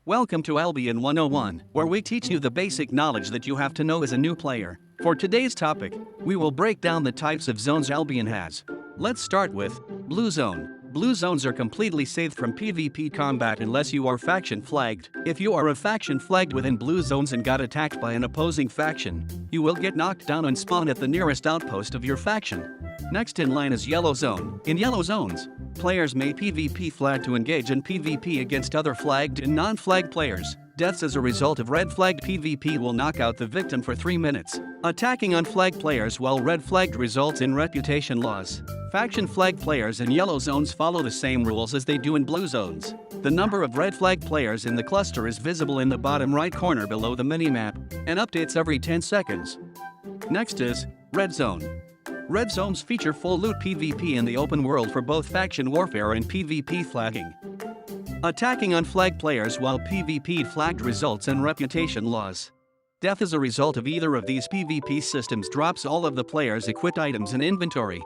Welcome to Albion 1O1, where we teach you the basic knowledge that you have to know as a new player. For today's topic, we will break down the types of zones Albion has. Let's start with Blue Zone. Blue zones are completely safe from PvP combat unless you are faction flagged. If you are a faction flagged within blue zones and got attacked by an opposing faction, you will get knocked down and spawn at the nearest outpost of your faction. Next in line is Yellow Zone. In yellow zones, players may PvP flag to engage in PvP against other flagged and non-flagged players. Deaths as a result of red flagged PvP will knock out the victim for 3 minutes. Attacking unflagged players while red flagged results in reputation loss. Faction flagged players in yellow zones follow the same rules as they do in blue zones. The number of red flagged players in the cluster is visible in the bottom right corner below the minimap and updates every 10 seconds. Next is Red Zone. Red zones feature full loot PvP in the open world for both faction warfare and PvP flagging. Attacking unflagged players while PvP flagged results in reputation loss. Death as a result of either of these PvP systems drops all of the players' equipped items and inventory.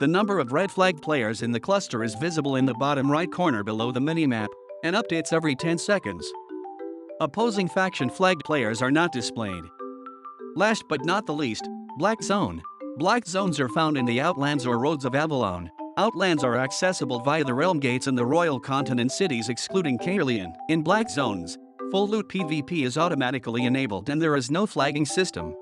The number of red flagged players in the cluster is visible in the bottom right corner below the minimap and updates every 10 seconds. Opposing faction flagged players are not displayed. Last but not the least, Black Zone. Black zones are found in the Outlands or Roads of Avalon. Outlands are accessible via the Realm Gates and the Royal Continent cities excluding Caerleon. In Black zones, full loot PvP is automatically enabled and there is no flagging system.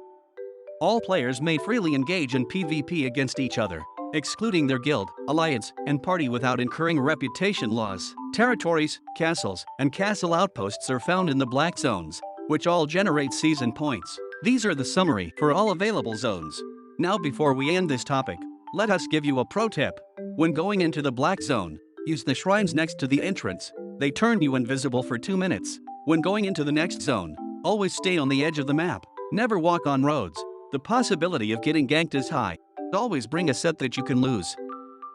All players may freely engage in PvP against each other, excluding their guild, alliance, and party without incurring reputation loss. Territories, castles, and castle outposts are found in the Black zones, which all generate season points. These are the summary for all available zones. Now before we end this topic, let us give you a pro tip. When going into the Black Zone, use the shrines next to the entrance. They turn you invisible for 2 minutes. When going into the next zone, always stay on the edge of the map. Never walk on roads. The possibility of getting ganked is high. Always bring a set that you can lose.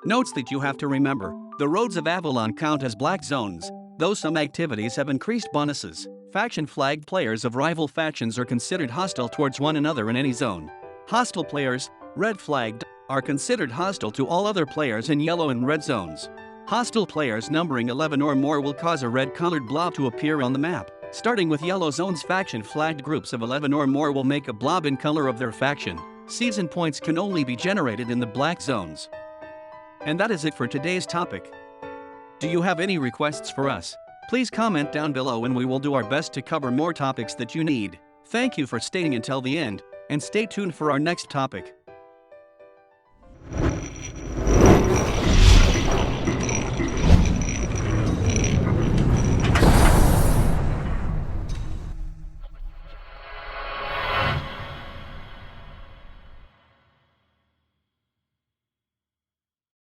Notes that you have to remember. The Roads of Avalon count as Black Zones, though some activities have increased bonuses. Faction flagged players of rival factions are considered hostile towards one another in any zone. Hostile players, red flagged, are considered hostile to all other players in yellow and red zones. Hostile players numbering 11 or more will cause a red-colored blob to appear on the map. Starting with yellow zones, faction-flagged groups of 11 or more will make a blob in color of their faction. Season points can only be generated in the Black zones. And that is it for today's topic. Do you have any requests for us? Please comment down below and we will do our best to cover more topics that you need. Thank you for staying until the end, and stay tuned for our next topic.